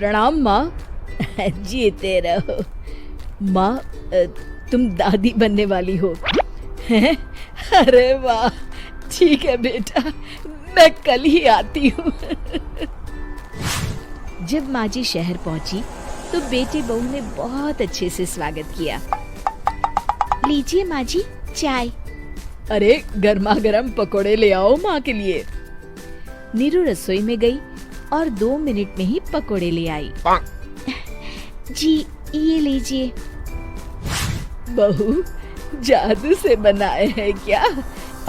प्रणाम माँ। जीते रहो माँ। तुम दादी बनने वाली हो हैं? अरे वाह, ठीक है बेटा, मैं कल ही आती हूँ। जब माँ जी शहर पहुंची तो बेटे बहू ने बहुत अच्छे से स्वागत किया। लीजिए माँ जी चाय। अरे गर्मा गर्म पकोड़े ले आओ माँ के लिए। नीरू रसोई में गई और 2 मिनट में ही पकोड़े ले आई। जी ये लीजिए। बहू जादू से बनाए हैं क्या?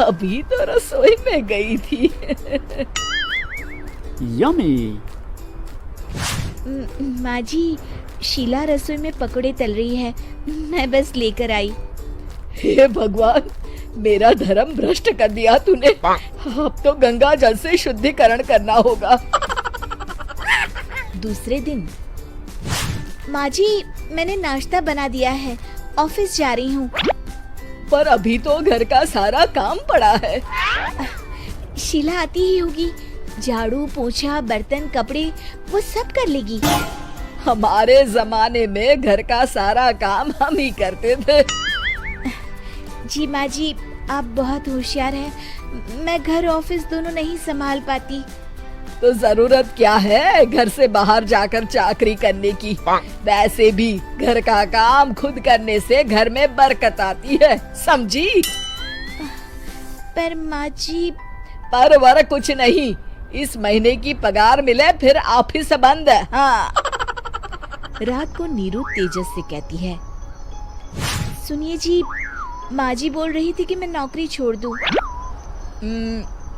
अभी तो रसोई में गई थी। यम्मी। माँ जी, शीला रसोई में पकोड़े तल रही है, मैं बस लेकर आई। हे भगवान, मेरा धर्म भ्रष्ट कर दिया तूने। अब तो गंगा जल से शुद्धिकरण करना होगा। दूसरे दिन, माँ जी मैंने नाश्ता बना दिया है, ऑफिस जा रही हूँ। पर अभी तो घर का सारा काम पड़ा है। शीला आती ही होगी, झाड़ू पोछा बर्तन कपड़े वो सब कर लेगी। हमारे जमाने में घर का सारा काम हम ही करते थे। जी माँ जी, आप बहुत होशियार हैं, मैं घर ऑफिस दोनों नहीं संभाल पाती। तो जरूरत क्या है घर से बाहर जाकर चाकरी करने की? वैसे भी घर का काम खुद करने से घर में बरकत आती है, समझी? पर माँ जी। पर वर कुछ नहीं, इस महीने की पगार मिले फिर ऑफिस बंद है। हाँ। रात को नीरू तेजस से कहती है, सुनिए जी, माँ जी बोल रही थी कि मैं नौकरी छोड़ दूं।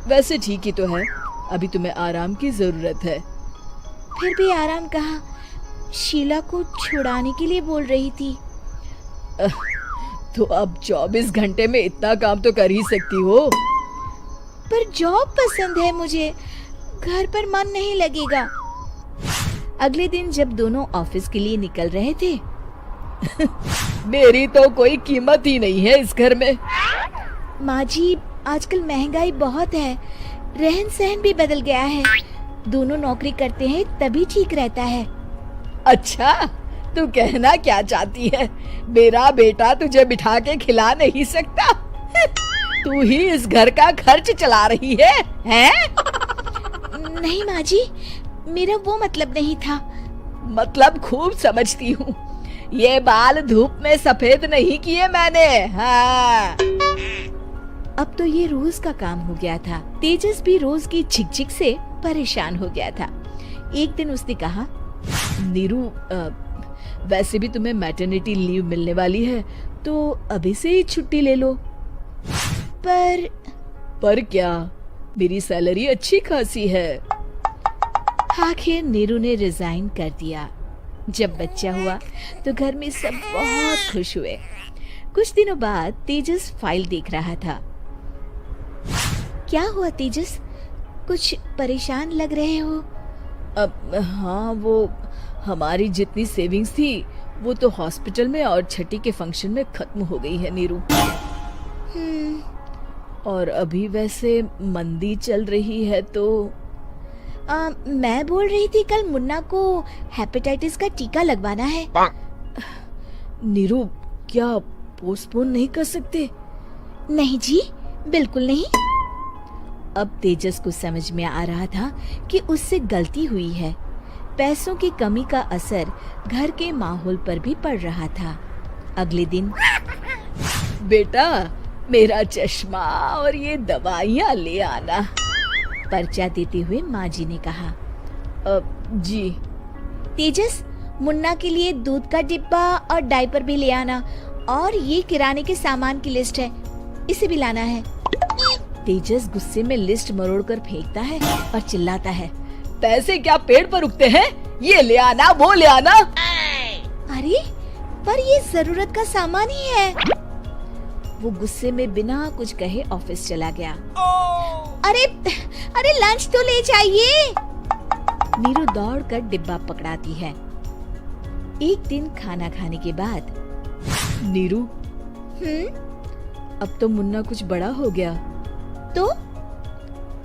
वैसे ठीक ही तो है, अभी तुम्हें आराम की जरूरत है। फिर भी आराम कहाँ, शीला को छुड़ाने के लिए बोल रही थी। तो अब 24 घंटे में इतना काम तो कर ही सकती हो। पर जॉब पसंद है मुझे, घर पर मन नहीं लगेगा। अगले दिन जब दोनों ऑफिस के लिए निकल रहे थे, मेरी तो कोई कीमत ही नहीं है इस घर में। माँ जी, आजकल महंगाई बहुत है, रहन सहन भी बदल गया है, दोनों नौकरी करते हैं तभी ठीक रहता है। अच्छा, तू कहना क्या चाहती है? मेरा बेटा तुझे बिठा के खिला नहीं सकता? तू ही इस घर का खर्च चला रही है, हैं? नहीं माँ जी, मेरा वो मतलब नहीं था। मतलब खूब समझती हूँ, ये बाल धूप में सफेद नहीं किए मैंने। हाँ। अब तो ये रोज का काम हो गया था। तेजस भी रोज की झिकझिक से परेशान हो गया था। एक दिन उसने कहा, नीरू, वैसे भी तुम्हें मैटरनिटी लीव मिलने वाली है, तो अभी से ही छुट्टी ले लो। पर क्या, मेरी सैलरी अच्छी खासी है। आखिर नीरू ने रिजाइन कर दिया। जब बच्चा हुआ तो घर में सब बहुत खुश हुए। कुछ दिनों बाद तेजस फाइल देख रहा था। क्या हुआ तेजस, कुछ परेशान लग रहे हो? हाँ, वो हमारी जितनी सेविंग्स थी वो तो हॉस्पिटल में और छठी के फंक्शन में खत्म हो गई है नीरू। और अभी वैसे मंदी चल रही है तो मैं बोल रही थी कल मुन्ना को हेपेटाइटिस का टीका लगवाना है। नीरू, क्या पोस्टपोन नहीं कर सकते? नहीं जी, बिल्कुल नहीं। अब तेजस को समझ में आ रहा था कि उससे गलती हुई है। पैसों की कमी का असर घर के माहौल पर भी पड़ रहा था। अगले दिन, बेटा मेरा चश्मा और ये दवाइयाँ ले आना, पर्चा देते हुए माँ जी ने कहा। जी। तेजस, मुन्ना के लिए दूध का डिब्बा और डायपर भी ले आना, और ये किराने के सामान की लिस्ट है, इसे भी लाना है। तेजस गुस्से में लिस्ट मरोड़कर फेंकता है और चिल्लाता है, पैसे क्या पेड़ पर उगते हैं? ये ले आना, वो ले आना। अरे पर ये जरूरत का सामान ही है। वो गुस्से में बिना कुछ कहे ऑफिस चला गया। अरे लंच तो ले जाइए। नीरू दौड़कर डिब्बा पकड़ाती है। एक दिन खाना खाने के बाद, नीरू, अब तो मुन्ना कुछ बड़ा हो गया, तो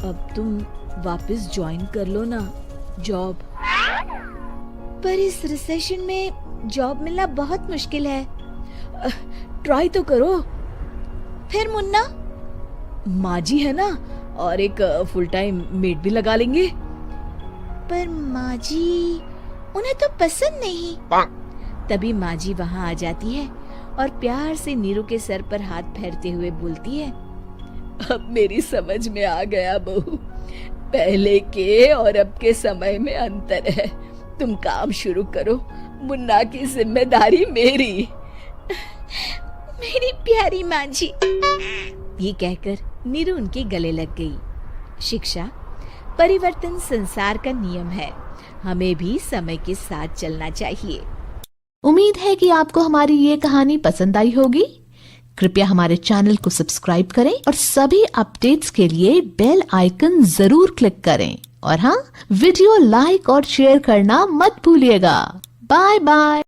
अब तुम वापस ज्वाइन कर लो ना जॉब। पर इस रिसेशन में जॉब मिलना बहुत मुश्किल है। ट्राई तो करो। फिर मुन्ना? माँ जी है ना, और एक फुल टाइम मेड भी लगा लेंगे। पर माँ जी, उन्हें तो पसंद नहीं। तभी माँ जी वहाँ आ जाती है और प्यार से नीरू के सर पर हाथ फेरते हुए बोलती है, अब मेरी समझ में आ गया बहू, पहले के और अब के समय में अंतर है। तुम काम शुरू करो, मुन्ना की जिम्मेदारी मेरी। मेरी प्यारी माँ जी। ये कहकर नीरू उनके गले लग गई। शिक्षा, परिवर्तन संसार का नियम है, हमें भी समय के साथ चलना चाहिए। उम्मीद है कि आपको हमारी ये कहानी पसंद आई होगी। कृपया हमारे चैनल को सब्सक्राइब करें और सभी अपडेट्स के लिए बेल आइकन जरूर क्लिक करें। और हाँ, वीडियो लाइक और शेयर करना मत भूलिएगा। Bye bye.